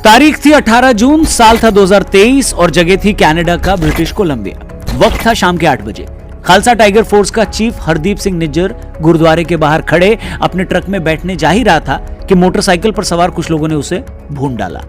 तारीख थी 18 जून, साल था 2023 और जगह थी कनाडा का ब्रिटिश कोलंबिया। वक्त था शाम के 8 बजे। खालसा टाइगर फोर्स का चीफ हरदीप सिंह निज्जर गुरुद्वारे के बाहर खड़े अपने ट्रक में बैठने जा ही रहा था कि मोटरसाइकिल पर सवार कुछ लोगों ने उसे भून डाला।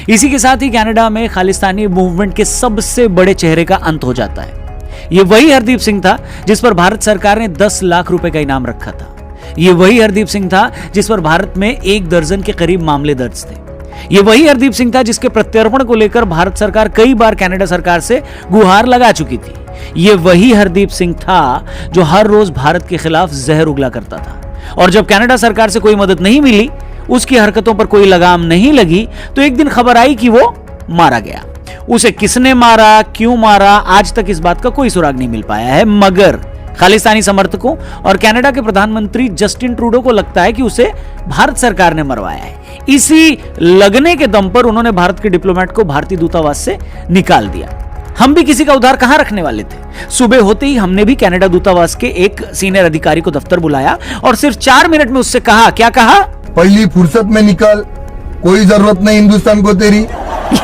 इसी के साथ ही कनाडा में खालिस्तानी मूवमेंट के सबसे बड़े चेहरे का अंत हो जाता है। ये वही हरदीप सिंह था जिस पर भारत सरकार ने 10 लाख रुपए का इनाम रखा था। ये वही हरदीप सिंह था जिस पर भारत में 1 दर्जन के करीब मामले दर्ज थे। ये वही हरदीप सिंह था जिसके प्रत्यर्पण को लेकर भारत सरकार कई बार कनाडा सरकार से गुहार लगा चुकी थी। ये वही हरदीप सिंह था जो हर रोज भारत के खिलाफ जहर उगला करता था और जब कनाडा सरकार से कोई मदद नहीं मिली, उसकी हरकतों पर कोई लगाम नहीं लगी, तो एक दिन खबर आई कि वो मारा गया। उसे किसने मारा, क्यों मारा, आज तक इस बात का कोई सुराग नहीं मिल पाया है, मगर खालिस्तानी समर्थकों और कनाडा के प्रधानमंत्री जस्टिन ट्रूडो को लगता है कि उसे भारत सरकार ने मरवाया है। इसी लगने के दम पर उन्होंने भारत के डिप्लोमेट को भारतीय दूतावास से निकाल दिया। हम भी किसी का उधार कहां रखने वाले थे। सुबह होते ही हमने भी कनाडा दूतावास के एक सीनियर अधिकारी को दफ्तर बुलाया और सिर्फ 4 मिनट में उससे कहा, क्या कहा? पहली फुर्सत में निकाल, कोई जरूरत नहीं हिंदुस्तान को तेरी।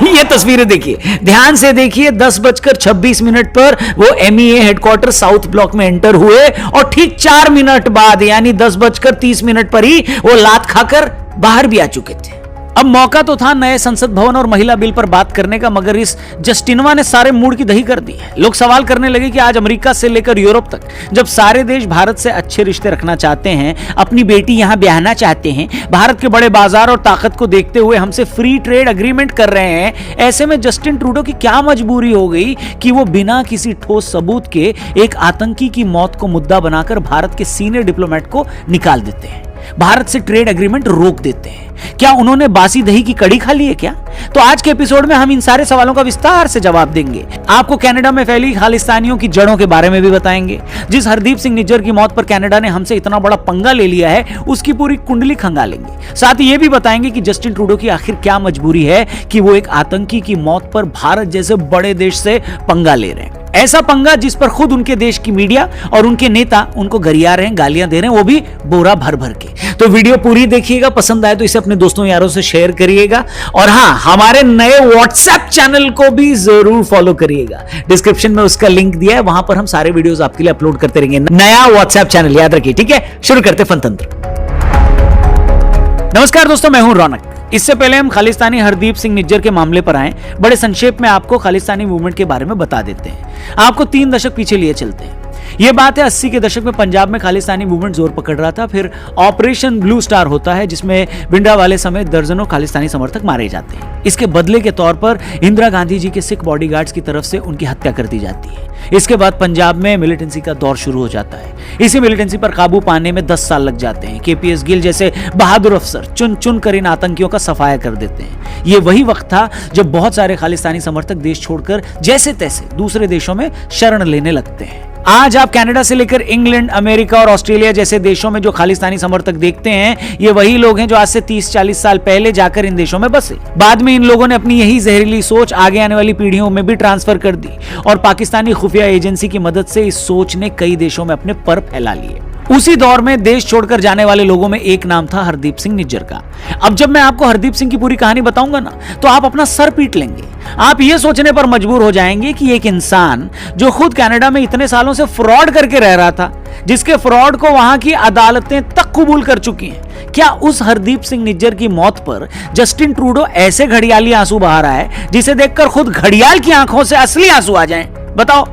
ये तस्वीरें देखिए, ध्यान से देखिए। 10:26 पर वो MEA हेडक्वार्टर साउथ ब्लॉक में एंटर हुए और ठीक 4 मिनट बाद यानी 10:30 पर ही वो लात खाकर बाहर भी आ चुके थे। अब मौका तो था नए संसद भवन और महिला बिल पर बात करने का, मगर इस जस्टिनवा ने सारे मूड की दही कर दी है। लोग सवाल करने लगे कि आज अमेरिका से लेकर यूरोप तक जब सारे देश भारत से अच्छे रिश्ते रखना चाहते हैं, अपनी बेटी यहां ब्याहना चाहते हैं, भारत के बड़े बाजार और ताकत को देखते हुए हमसे फ्री ट्रेड एग्रीमेंट कर रहे हैं, ऐसे में जस्टिन ट्रूडो की क्या मजबूरी हो गई कि वो बिना किसी ठोस सबूत के एक आतंकी की मौत को मुद्दा बनाकर भारत के सीनियर डिप्लोमेट को निकाल देते हैं, भारत से ट्रेड एग्रीमेंट रोक देते हैं। क्या उन्होंने बासी दही की कड़ी खा ली है क्या? तो आज के एपिसोड में हम इन सारे सवालों का विस्तार से जवाब देंगे। आपको कनाडा में फैली खालिस्तानियों की जड़ों के बारे में भी बताएंगे। जिस हरदीप सिंह निज्जर की मौत पर कनाडा ने हमसे इतना बड़ा पंगा ले लिया है, उसकी पूरी कुंडली खंगालेंगे। साथ ही यह भी बताएंगे कि जस्टिन ट्रूडो की आखिर क्या मजबूरी है कि वो एक आतंकी की मौत पर भारत जैसे बड़े देश से पंगा ले रहे हैं। ऐसा पंगा जिस पर खुद उनके देश की मीडिया और उनके नेता उनको गरिया रहे हैं, गालियां दे रहे हैं, वो भी बोरा भर भर के। तो वीडियो पूरी देखिएगा, पसंद आए तो इसे अपने दोस्तों यारों से शेयर करिएगा और हां, हमारे नए व्हाट्सएप चैनल को भी जरूर फॉलो करिएगा। डिस्क्रिप्शन में उसका लिंक दिया है, वहां पर हम सारे वीडियोस आपके लिए अपलोड करते रहेंगे। नया व्हाट्सएप चैनल याद रखिए, ठीक है? शुरू करते फनतंत्र। नमस्कार दोस्तों, मैं हूं रौनक। इससे पहले हम खालिस्तानी हरदीप सिंह निज्जर के मामले पर आए, बड़े संक्षेप में आपको खालिस्तानी मूवमेंट के बारे में बता देते हैं। आपको 3 दशक पीछे लिए चलते हैं। यह बात है 80 के दशक में पंजाब में खालिस्तानी मूवमेंट जोर पकड़ रहा था। फिर ऑपरेशन ब्लू स्टार होता है जिसमें भिंडरावाले समेत दर्जनों खालिस्तानी समर्थक मारे जाते हैं। इसके बदले के तौर पर इंदिरा गांधी जी के सिख बॉडीगार्ड्स की तरफ से उनकी हत्या कर दी जाती है। इसके बाद पंजाब में मिलिटेंसी का दौर शुरू हो जाता है। इसी मिलिटेंसी पर काबू पाने में 10 साल लग जाते हैं। KPS गिल जैसे बहादुर अफसर चुन चुन कर इन आतंकियों का सफाया कर देते हैं। यह वही वक्त था जब बहुत सारे खालिस्तानी समर्थक देश छोड़कर जैसे तैसे दूसरे देशों में शरण लेने लगते हैं। आज आप कनाडा से लेकर इंग्लैंड, अमेरिका और ऑस्ट्रेलिया जैसे देशों में जो खालिस्तानी समर्थक देखते हैं, ये वही लोग हैं जो आज से 30-40 साल पहले जाकर इन देशों में बसे। बाद में इन लोगों ने अपनी यही जहरीली सोच आगे आने वाली पीढ़ियों में भी ट्रांसफर कर दी और पाकिस्तानी खुफिया एजेंसी की मदद से इस सोच ने कई देशों में अपने पर फैला लिए। उसी दौर में देश छोड़कर जाने वाले लोगों में एक नाम था हरदीप सिंह निज्जर का। अब जब मैं आपको हरदीप सिंह की पूरी कहानी बताऊंगा ना, तो आप अपना सर पीट लेंगे। आप ये सोचने पर मजबूर हो जाएंगे कि एक इंसान जो खुद कनाडा में इतने सालों से फ्रॉड करके रह रहा था, जिसके फ्रॉड को वहां की अदालतें तक कबूल कर चुकी हैं, क्या उस हरदीप सिंह निज्जर की मौत पर जस्टिन ट्रूडो ऐसे घड़ियाली आंसू बहा रहा है जिसे देखकर खुद घड़ियाल की आंखों से असली आंसू आ जाएं? बताओ।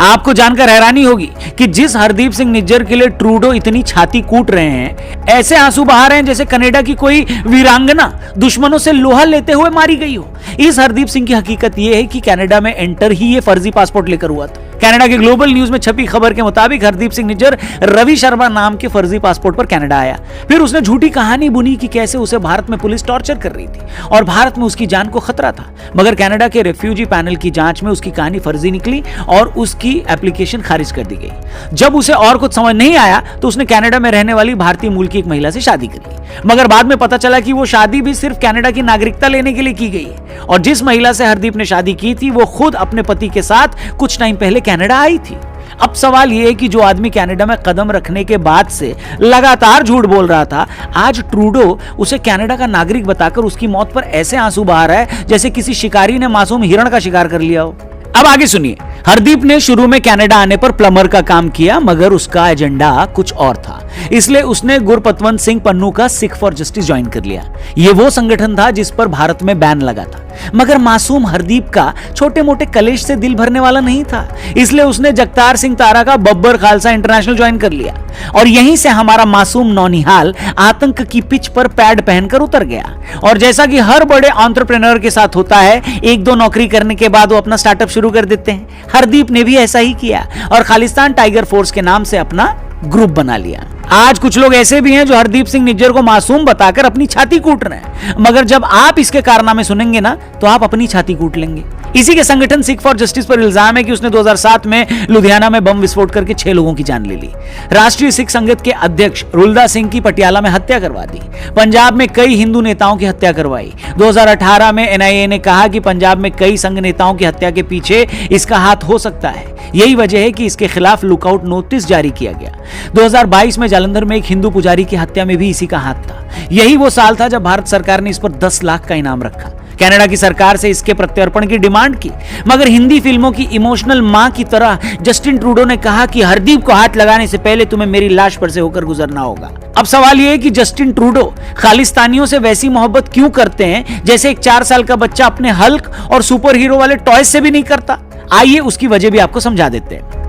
आपको जानकर हैरानी होगी कि जिस हरदीप सिंह निज्जर के लिए ट्रूडो इतनी छाती कूट रहे हैं, ऐसे आंसू बहा रहे हैं जैसे कनाडा की कोई वीरांगना दुश्मनों से लोहा लेते हुए मारी गई हो। इस हरदीप सिंह की हकीकत यह है कि कनाडा में एंटर ही ये फर्जी पासपोर्ट लेकर हुआ था। कनाडा के ग्लोबल न्यूज में छपी खबर के मुताबिक हरदीप सिंह निज्जर रवि शर्मा नाम के फर्जी पासपोर्ट पर कनाडा आया। फिर उसने झूठी कहानी बुनी कि कैसे उसे भारत में पुलिस टॉर्चर कर रही थी और भारत में उसकी जान को खतरा था, मगर कनाडा के रेफ्यूजी पैनल की जांच में उसकी कहानी फर्जी निकली और उसकी एप्लीकेशन खारिज कर दी गई। जब उसे और कुछ समझ नहीं आया तो उसने कनाडा में रहने वाली भारतीय मूल की एक महिला से शादी कर ली, मगर बाद में पता चला कि वो शादी भी सिर्फ कनाडा की नागरिकता लेने के लिए की गई है और जिस महिला से हरदीप ने शादी की थी वो खुद अपने पति के साथ कुछ टाइम पहले कनाडा आई थी। अब सवाल यह है कि जो आदमी कनाडा में कदम रखने के बाद से लगातार झूठ बोल रहा था, आज ट्रूडो उसे कनाडा का नागरिक बताकर उसकी मौत पर ऐसे आंसू बहा रहा है जैसे किसी शिकारी ने मासूम हिरण का शिकार कर लिया हो। अब आगे सुनिए। हरदीप ने शुरू में कनाडा आने पर प्लम्बर का काम किया, मगर उसका एजेंडा कुछ और था, इसलिए उसने गुरपतवंत सिंह पन्नू का सिख फॉर जस्टिस ज्वाइन कर लिया। यह वो संगठन था जिस पर भारत में बैन लगा था, मगर मासूम हरदीप का छोटे मोटे कलेश से दिल भरने वाला नहीं था, इसलिए उसने जगतार सिंह तारा का बब्बर खालसा इंटरनेशनल ज्वाइन कर लिया और यहीं से हमारा मासूम नौनिहाल आतंक की पिच पर पैड पहनकर उतर गया। और जैसा कि हर बड़े एंटरप्रेन्योर के साथ होता है, एक दो नौकरी करने के बाद वो अपना स्टार्टअप शुरू कर देते हैं। हरदीप ने भी ऐसा ही किया और खालिस्तान टाइगर फोर्स के नाम से अपना ग्रुप बना लिया। आज कुछ लोग ऐसे भी हैं जो हरदीप सिंह निज्जर को मासूम बताकर अपनी छाती कूट रहे हैं, मगर जब आप इसके कारनामे सुनेंगे ना तो आप अपनी छाती कूट लेंगे। इसी के संगठन सिख फॉर जस्टिस पर इल्जाम है कि उसने 2007 में लुधियाना में बम विस्फोट करके 6 लोगों की जान ले ली। राष्ट्रीय सिख संगत के अध्यक्ष रुलदा सिंह की पटियाला में हत्या करवा दी। पंजाब में कई हिंदू नेताओं की हत्या करवाई। 2018 में एनआईए ने कहा कि पंजाब में कई संघ नेताओं की हत्या के पीछे इसका हाथ हो सकता है। यही वजह है कि इसके खिलाफ लुकआउट नोटिस जारी किया गया। 2022 में जालंधर में एक हिंदू पुजारी की हत्या में भी इसी का हाथ था। यही वो साल था जब भारत सरकार ने इस पर 10 लाख का इनाम रखा। कनाडा की सरकार से इसके प्रत्यर्पण की डिमांड की, मगर हिंदी फिल्मों की इमोशनल मां की तरह जस्टिन ट्रूडो ने कहा कि हरदीप को हाथ लगाने से पहले तुम्हें मेरी लाश पर से होकर गुजरना होगा। अब सवाल यह है कि जस्टिन ट्रूडो खालिस्तानियों से वैसी मोहब्बत क्यों करते हैं जैसे एक 4 साल का बच्चा अपने हल्क और सुपर हीरो वाले टॉयज से भी नहीं करता। आइए उसकी वजह भी आपको समझा देते हैं।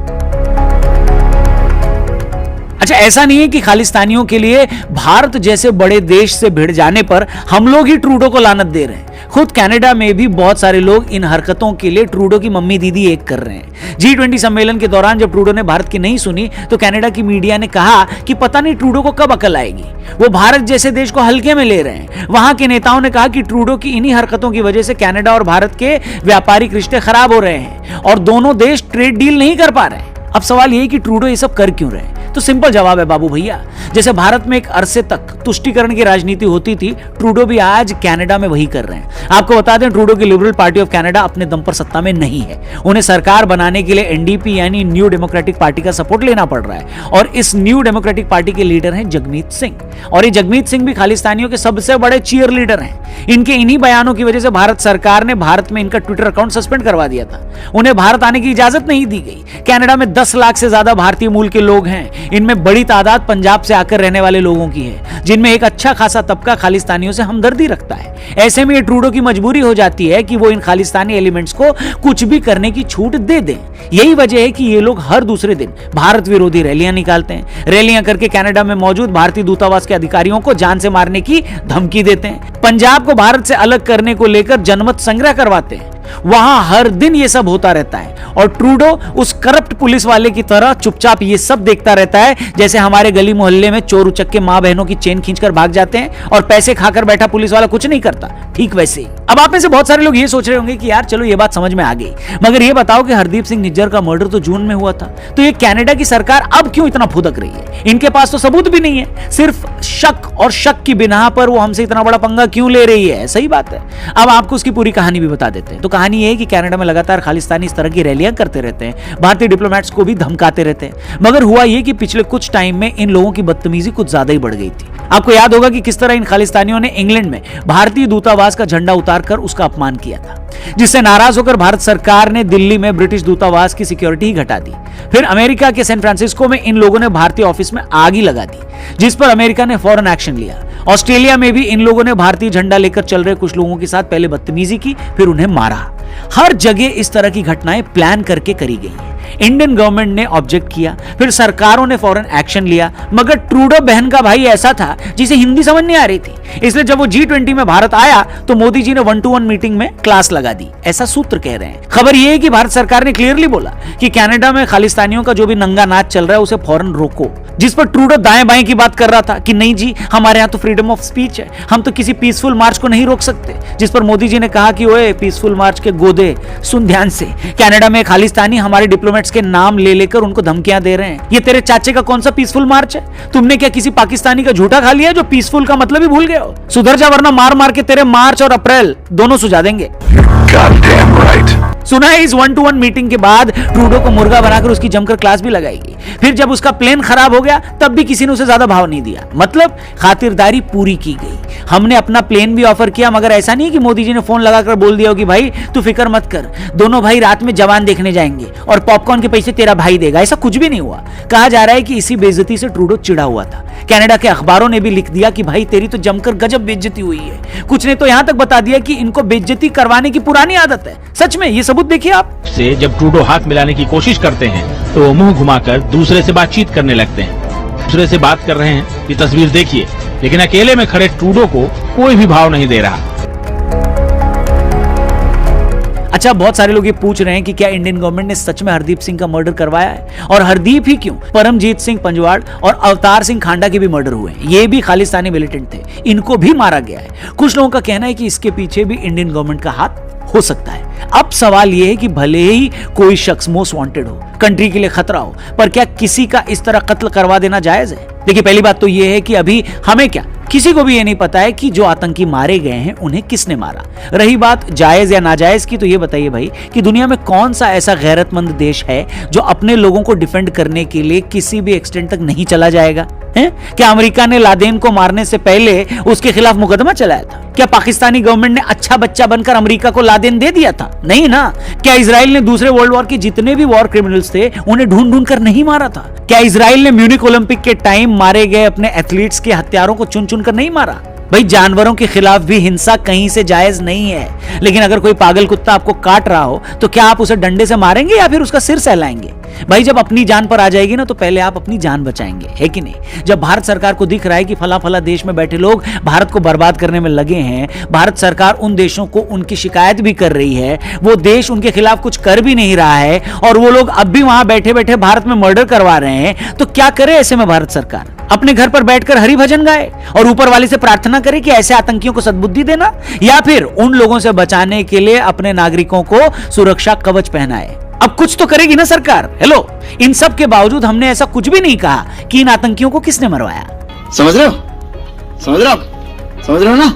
अच्छा, ऐसा नहीं है कि खालिस्तानियों के लिए भारत जैसे बड़े देश से भिड़ जाने पर हम लोग ही ट्रूडो को लानत दे रहे हैं। खुद कनाडा में भी बहुत सारे लोग इन हरकतों के लिए ट्रूडो की मम्मी दीदी एक कर रहे हैं। G20 सम्मेलन के दौरान जब ट्रूडो ने भारत की नहीं सुनी तो कनाडा की मीडिया ने कहा कि पता नहीं ट्रूडो को कब अकल आएगी, वो भारत जैसे देश को हल्के में ले रहे हैं। वहां के नेताओं ने कहा कि ट्रूडो की इन्हीं हरकतों की वजह से कनाडा और भारत के व्यापारिक रिश्ते खराब हो रहे हैं और दोनों देश ट्रेड डील नहीं कर पा रहे हैं। अब सवाल यह कि ट्रूडो ये सब कर क्यों रहे हैं? तो सिंपल जवाब है बाबू भैया, जैसे भारत में एक अरसे तक तुष्टीकरण की राजनीति होती थी, ट्रूडो भी आज कनाडा में वही कर रहे हैं। आपको बता दें, ट्रूडो की लिबरल पार्टी ऑफ कनाडा अपने दम पर सत्ता में नहीं है। उन्हें सरकार बनाने के लिए एनडीपी यानी न्यू डेमोक्रेटिक पार्टी का सपोर्ट लेना पड़ रहा है और इस न्यू डेमोक्रेटिक पार्टी के लीडर हैं जगमीत सिंह, और ये जगमीत सिंह भी खालिस्तानियों के सबसे बड़े चीयर लीडर हैं। इनके इन्हीं बयानों की वजह से भारत सरकार ने भारत में इनका ट्विटर अकाउंट सस्पेंड करवा दिया था। उन्हें भारत आने की इजाजत नहीं दी गई। कनाडा में 10 लाख से ज्यादा भारतीय मूल के लोग हैं। इनमें बड़ी तादाद पंजाब से आकर रहने वाले लोगों की है, जिनमें एक अच्छा खासा तबका खालिस्तानियों से हमदर्दी रखता है। ऐसे में ये ट्रूडो की मजबूरी हो जाती है कि वो इन खालिस्तानी एलिमेंट्स को कुछ भी करने की छूट दे दें। यही वजह है कि ये लोग हर दूसरे दिन भारत विरोधी रैलियां निकालते हैं। रैलियां करके कनाडा में मौजूद भारतीय दूतावास के अधिकारियों को जान से मारने की धमकी देते हैं। पंजाब को भारत से अलग करने को लेकर जनमत संग्रह करवाते हैं। वहां हर दिन ये सब होता रहता है और ट्रूडो उस करप्ट पुलिस वाले की तरह चुपचाप ये सब देखता रहता है, जैसे हमारे गली मोहल्ले में चोर उचक के मां बहनों की चेन खींचकर भाग जाते हैं और पैसे खाकर बैठा पुलिस वाला कुछ नहीं करता, ठीक वैसे ही। अब आप में से बहुत सारे लोग ये सोच रहे होंगे कि यार चलो ये बात समझ में आ गई, मगर ये बताओ कि हरदीप सिंह निज्जर का मर्डर तो जून में हुआ था, तो ये कनाडा की सरकार अब क्यों इतना फुदक रही है? इनके पास तो सबूत भी नहीं है, सिर्फ शक और शक की बिना पर वो हमसे इतना बड़ा पंगा क्यों ले रही है? सही बात है। अब आपको उसकी पूरी कहानी भी बता देते हैं। तो कहानी ये है कि कनाडा में लगातार खालिस्तानी इस तरह की रैलियां करते रहते हैं, भारतीय डिप्लोमेट्स को भी धमकाते रहते हैं, मगर हुआ ये कि पिछले कुछ टाइम में इन लोगों की बदतमीजी कुछ ज्यादा ही बढ़ गई थी। आपको याद होगा कि किस तरह इन खालिस्तानियों ने इंग्लैंड में भारतीय दूतावास का झंडा उतारकर उसका अपमान किया था, जिससे नाराज होकर भारत सरकार ने दिल्ली में ब्रिटिश दूतावास की सिक्योरिटी ही घटा दी। फिर अमेरिका के सैन फ्रांसिस्को में इन लोगों ने भारतीय ऑफिस में आग ही लगा दी, जिस पर अमेरिका ने फौरन एक्शन लिया। ऑस्ट्रेलिया में भी इन लोगों ने भारतीय झंडा लेकर चल रहे कुछ लोगों के साथ पहले बदतमीजी की, फिर उन्हें मारा। हर जगह इस तरह की घटनाएं प्लान करके करी गई हैं। इंडियन गवर्नमेंट ने ऑब्जेक्ट किया, फिर सरकारों ने फौरन एक्शन लिया, मगर ट्रूडो बहन का भाई ऐसा था जिसे हिंदी समझ नहीं आ रही थी, इसलिए जब वो G20 में भारत आया तो मोदी जी ने 1-to-1 मीटिंग में क्लास लगा दी, ऐसा सूत्र कह रहे हैं। खबर यह है कि भारत सरकार ने क्लियरली बोला कि कनाडा में खालिस्तानियों का जो भी नंगा नाच चल रहा है उसे फौरन रोको, जिस पर ट्रूडो दाएं बाएं की बात कर रहा था कि नहीं जी, हमारे यहाँ तो फ्रीडम ऑफ स्पीच है, हम तो किसी पीसफुल मार्च को नहीं रोक सकते, जिस पर मोदी जी ने कहा कि ओए पीसफुल मार्च के गोदे, सुन ध्यान से, कनाडा में खालिस्तानी हमारे डिप्लोमेट्स के नाम ले लेकर उनको धमकियां दे रहे हैं। ये तेरे चाचे का कौन सा पीसफुल मार्च है? तुमने क्या किसी पाकिस्तानी का झूठा खा लिया जो पीसफुल का मतलब ही भूल गए हो? सुधर जा, वरना मार मार के तेरे मार्च और अप्रैल दोनों सुझा देंगे। Goddamn right. सुना है इस 1-to-1 मीटिंग के बाद ट्रूडो को मुर्गा बनाकर उसकी जमकर क्लास भी लगाएगी। फिर जब उसका प्लेन खराब हो गया तब भी किसी ने उसे ज्यादा भाव नहीं दिया। मतलब खातिरदारी पूरी की गई। हमने अपना प्लेन भी ऑफर किया, मगर ऐसा नहीं कि मोदी जी ने फोन लगाकर बोल दिया हो कि भाई तू फिक्र मत कर, दोनों भाई रात में जवान देखने जाएंगे और पॉपकॉर्न के पैसे तेरा भाई देगा। ऐसा कुछ भी नहीं हुआ। कहा जा रहा है कि इसी बेइज्जती से ट्रूडो चिढ़ा हुआ था। कनाडा के अखबारों ने भी लिख दिया कि भाई तेरी तो जमकर गजब बेइज्जती हुई है। कुछ ने तो यहां तक बता दिया कि इनको बेइज्जती करवाने की पुरानी आदत है। सच में ये सबूत देखिए आप। से जब ट्रूडो हाथ मिलाने की कोशिश करते हैं तो वो मुंह घुमाकर दूसरे से बातचीत करने लगते हैं। दूसरे से बात कर रहे हैं, ये तस्वीर देखिए, लेकिन अकेले में खड़े ट्रूडो को कोई भी भाव नहीं दे रहा। अच्छा, बहुत सारे लोग ये पूछ रहे हैं कि क्या इंडियन गवर्नमेंट ने सच में हरदीप सिंह का मर्डर करवाया है, और हरदीप ही क्यों, परमजीत सिंह पंजवाड़ और अवतार सिंह खांडा के भी मर्डर हुए हैं। ये भी खालिस्तानी मिलिटेंट थे, इनको भी मारा गया है। कुछ लोगों का कहना है कि इसके पीछे भी इंडियन गवर्नमेंट का हाथ हो सकता है। अब सवाल यह है कि भले ही कोई शख्स मोस्ट वांटेड हो, कंट्री के लिए खतरा हो, पर क्या किसी का इस तरह कत्ल करवा देना जायज है? देखिए, पहली बात तो यह है कि अभी हमें क्या, किसी को भी ये नहीं पता है कि जो आतंकी मारे गए हैं उन्हें किसने मारा। रही बात जायज या नाजायज की, तो ये बताइए भाई कि दुनिया में कौन सा ऐसा गैरतमंद देश है जो अपने लोगों को डिफेंड करने के लिए किसी भी एक्सटेंट तक नहीं चला जाएगा? है? क्या अमेरिका ने लादेन को मारने से पहले उसके खिलाफ मुकदमा चलाया था? क्या पाकिस्तानी गवर्नमेंट ने अच्छा बच्चा बनकर अमेरिका को लादेन दे दिया था? नहीं ना। क्या इजराइल ने दूसरे वर्ल्ड वॉर के जितने भी वॉर क्रिमिनल्स थे उन्हें ढूंढ ढूंढ कर नहीं मारा था? क्या इजराइल ने म्यूनिक ओलंपिक के टाइम मारे गए अपने एथलीट्स के हत्यारों को चुन चुन कर नहीं मारा? भाई, जानवरों के खिलाफ भी हिंसा कहीं से जायज नहीं है। लेकिन अगर कोई पागल कुत्ता आपको काट रहा हो तो क्या आप उसे डंडे से मारेंगे या फिर उसका सिर सहलाएंगे? भाई, जब अपनी जान पर आ जाएगी ना तो पहले आप अपनी जान बचाएंगे, है कि नहीं? जब भारत सरकार को दिख रहा है कि फला फला देश में बैठे लोग भारत को बर्बाद करने में लगे हैं, भारत सरकार उन देशों को उनकी शिकायत भी कर रही है, वो देश उनके खिलाफ कुछ कर भी नहीं रहा है और वो लोग अब भी वहां बैठे बैठे भारत में मर्डर करवा रहे हैं, तो क्या करे ऐसे में भारत सरकार? अपने घर पर बैठकर हरि भजन गाए और ऊपर वाले से प्रार्थना करे कि ऐसे आतंकियों को सद्बुद्धि देना, या फिर उन लोगों से बचाने के लिए अपने नागरिकों को सुरक्षा कवच पहनाए? अब कुछ तो करेगी ना सरकार। हेलो, इन सब के बावजूद हमने ऐसा कुछ भी नहीं कहा कि इन आतंकियों को किसने मरवाया। समझ रहे हो? समझ रहे हो ना?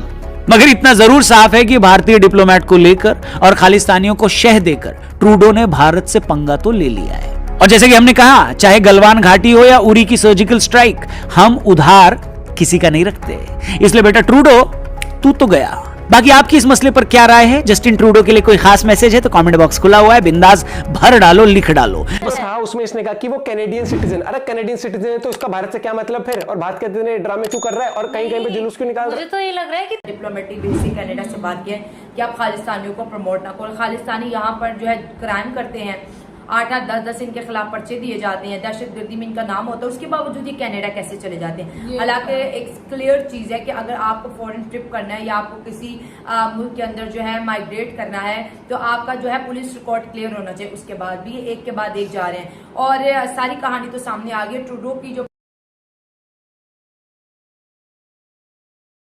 मगर इतना जरूर साफ है कि भारतीय डिप्लोमेट को लेकर और खालिस्तानियों को शह देकर ट्रूडो ने भारत से पंगा तो ले लिया है। और जैसे कि हमने कहा, चाहे गलवान घाटी हो या उरी की सर्जिकल स्ट्राइक, हम उधार किसी का नहीं रखते। इसलिए बेटा ट्रूडो, तू तो गया। बाकी आपकी इस मसले पर क्या राय है? जस्टिन ट्रूडो के लिए कोई खास मैसेज है तो कमेंट बॉक्स खुला हुआ है, बिंदास भर डालो, लिख डालो। बस हाँ, उसमें इसने कहा कि वो कैनेडियन सिटीजन। अरे कैनेडियन सिटीजन है तो उसका भारत से क्या मतलब फिर? और भारत के दिन ड्रामे क्यों कर रहा है और कहीं कहीं पे जुलूस क्यों निकाल रहा है? मुझे तो ये लग रहा है कि डिप्लोमेटिक बेस से कनाडा से बात किया कि आप खालिस्तानियों को प्रमोट ना करो। खालिस्तानी यहाँ पर जो है क्राइम करते हैं, 8-8, 10-10 इनके खिलाफ पर्चे दिए जाते हैं, दहशतगर्दी में इनका नाम होता है, उसके बावजूद ये कनाडा कैसे चले जाते हैं? हालांकि एक क्लियर चीज है कि अगर आपको फॉरेन ट्रिप करना है या आपको किसी मुल्क के अंदर जो है माइग्रेट करना है तो आपका जो है पुलिस रिकॉर्ड क्लियर होना चाहिए। उसके बाद भी एक के बाद एक जा रहे हैं और सारी कहानी तो सामने आ गई। ट्रूडो की जो